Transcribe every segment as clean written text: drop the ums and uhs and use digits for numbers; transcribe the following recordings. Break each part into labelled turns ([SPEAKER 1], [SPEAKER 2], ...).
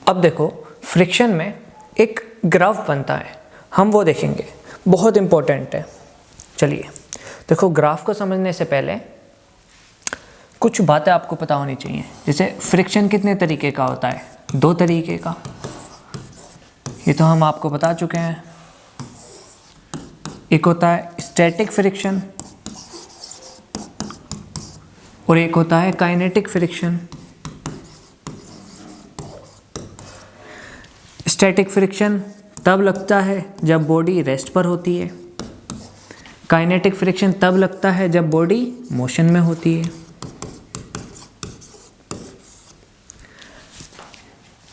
[SPEAKER 1] अब देखो फ्रिक्शन में एक ग्राफ बनता है, हम वो देखेंगे, बहुत इम्पोर्टेंट है। चलिए देखो, ग्राफ को समझने से पहले कुछ बातें आपको पता होनी चाहिए। जैसे फ्रिक्शन कितने तरीके का होता है? 2 तरीके का, ये तो हम आपको बता चुके हैं। एक होता है स्टैटिक फ्रिक्शन और एक होता है काइनेटिक फ्रिक्शन। स्टैटिक फ्रिक्शन तब लगता है जब बॉडी रेस्ट पर होती है, काइनेटिक फ्रिक्शन तब लगता है जब बॉडी मोशन में होती है।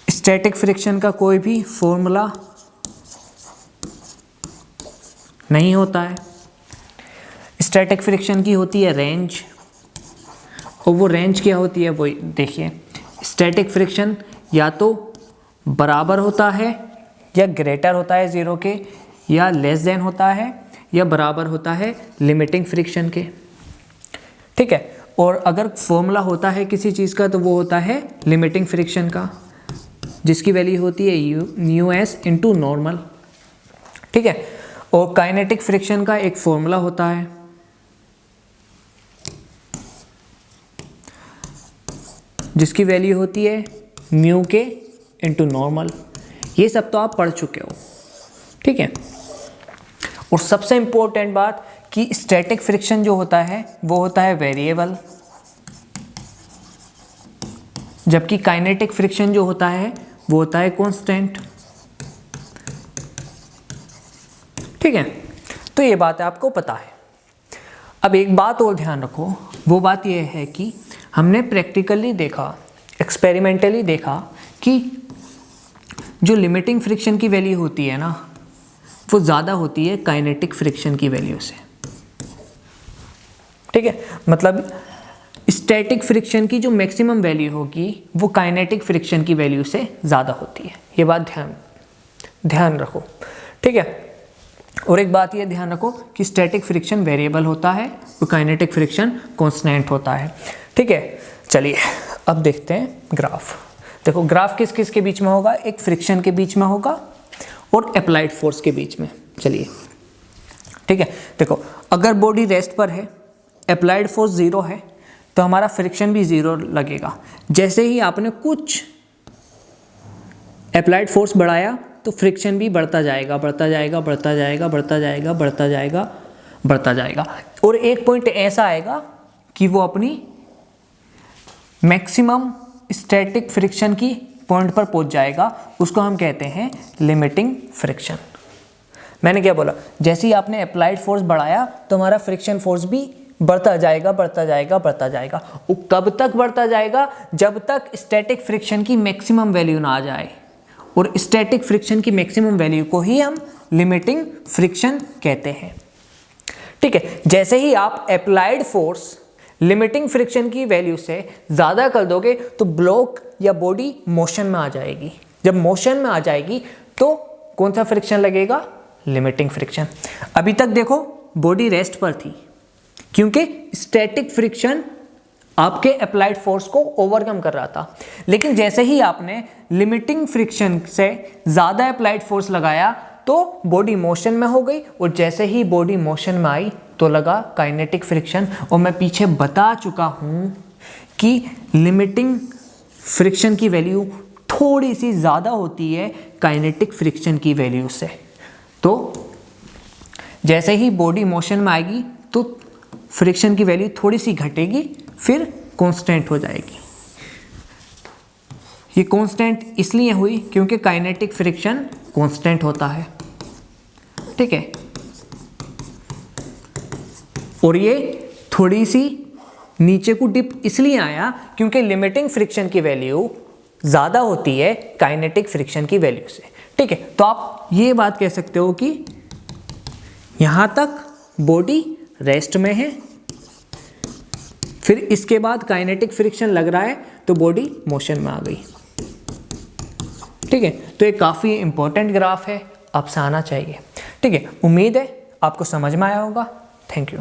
[SPEAKER 1] स्टैटिक फ्रिक्शन का कोई भी फॉर्मूला नहीं होता है। स्टैटिक फ्रिक्शन की होती है रेंज, और वो रेंज क्या होती है वो देखिए। स्टैटिक फ्रिक्शन या तो बराबर होता है या ग्रेटर होता है 0 के, या लेस देन होता है या बराबर होता है लिमिटिंग फ्रिक्शन के, ठीक है। और अगर फॉर्मूला होता है किसी चीज़ का तो वो होता है लिमिटिंग फ्रिक्शन का, जिसकी वैल्यू होती है म्यू एस इंटू नॉर्मल, ठीक है। और काइनेटिक फ्रिक्शन का एक फॉर्मूला होता है, जिसकी वैल्यू होती है म्यू के इंटू नॉर्मल। ये सब तो आप पढ़ चुके हो, ठीक है। और सबसे इंपॉर्टेंट बात कि स्टैटिक फ्रिक्शन जो होता है वो होता है वेरिएबल, जबकि काइनेटिक फ्रिक्शन जो होता है वो होता है कांस्टेंट, ठीक है। तो ये बात आपको पता है। अब एक बात और ध्यान रखो, वो बात ये है कि हमने प्रैक्टिकली देखा, एक्सपेरिमेंटली देखा कि जो लिमिटिंग फ्रिक्शन की वैल्यू होती है ना, वो ज़्यादा होती है काइनेटिक फ्रिक्शन की वैल्यू से, ठीक है। मतलब स्टैटिक फ्रिक्शन की जो मैक्सिमम वैल्यू होगी वो काइनेटिक फ्रिक्शन की वैल्यू से ज़्यादा होती है। ये बात ध्यान रखो, ठीक है। और एक बात ये ध्यान रखो कि स्टैटिक फ्रिक्शन वेरिएबल होता है और काइनेटिक फ्रिक्शन कांस्टेंट होता है, ठीक है। चलिए अब देखते हैं ग्राफ। देखो ग्राफ किस किस के बीच में होगा? एक फ्रिक्शन के बीच में होगा और अप्लाइड फोर्स के बीच में। चलिए ठीक है, देखो अगर बॉडी रेस्ट पर है, अप्लाइड फोर्स 0 है, तो हमारा फ्रिक्शन भी 0 लगेगा। जैसे ही आपने कुछ अप्लाइड फोर्स बढ़ाया तो फ्रिक्शन भी बढ़ता जाएगा, बढ़ता जाएगा, बढ़ता जाएगा, बढ़ता जाएगा, बढ़ता जाएगा, बढ़ता जाएगा, और एक पॉइंट ऐसा आएगा कि वो अपनी मैक्सिमम स्टैटिक फ्रिक्शन की पॉइंट पर पहुंच जाएगा। उसको हम कहते हैं लिमिटिंग फ्रिक्शन। मैंने क्या बोला? जैसे ही आपने अप्लाइड फोर्स बढ़ाया तो हमारा फ्रिक्शन फोर्स भी बढ़ता जाएगा, बढ़ता जाएगा, बढ़ता जाएगा। वो कब तक बढ़ता जाएगा? जब तक स्टैटिक फ्रिक्शन की मैक्सिमम वैल्यू ना आ जाए, और स्टैटिक फ्रिक्शन की मैक्सिमम वैल्यू को ही हम लिमिटिंग फ्रिक्शन कहते हैं, ठीक है। जैसे ही आप अप्लाइड फोर्स लिमिटिंग फ्रिक्शन की वैल्यू से ज़्यादा कर दोगे तो ब्लॉक या बॉडी मोशन में आ जाएगी। जब मोशन में आ जाएगी तो कौन सा फ्रिक्शन लगेगा? Limiting friction. अभी तक देखो बॉडी रेस्ट पर थी क्योंकि स्टैटिक फ्रिक्शन आपके अप्लाइड फोर्स को ओवरकम कर रहा था, लेकिन जैसे ही आपने लिमिटिंग फ्रिक्शन से ज़्यादा अप्लाइड फोर्स लगाया तो बॉडी मोशन में हो गई, और जैसे ही बॉडी मोशन में आई तो लगा काइनेटिक फ्रिक्शन। और मैं पीछे बता चुका हूँ कि लिमिटिंग फ्रिक्शन की वैल्यू थोड़ी सी ज़्यादा होती है काइनेटिक फ्रिक्शन की वैल्यू से। तो जैसे ही बॉडी मोशन में आएगी तो फ्रिक्शन की वैल्यू थोड़ी सी घटेगी, फिर कांस्टेंट हो जाएगी। ये कांस्टेंट इसलिए हुई क्योंकि काइनेटिक फ्रिक्शन कांस्टेंट होता है, ठीक है। और ये थोड़ी सी नीचे को डिप इसलिए आया क्योंकि लिमिटिंग फ्रिक्शन की वैल्यू ज़्यादा होती है काइनेटिक फ्रिक्शन की वैल्यू से, ठीक है। तो आप ये बात कह सकते हो कि यहाँ तक बॉडी रेस्ट में है, फिर इसके बाद काइनेटिक फ्रिक्शन लग रहा है तो बॉडी मोशन में आ गई, ठीक है। तो ये काफ़ी इंपॉर्टेंट ग्राफ है, आपसे आना चाहिए, ठीक है। उम्मीद है आपको समझ में आया होगा। Thank you.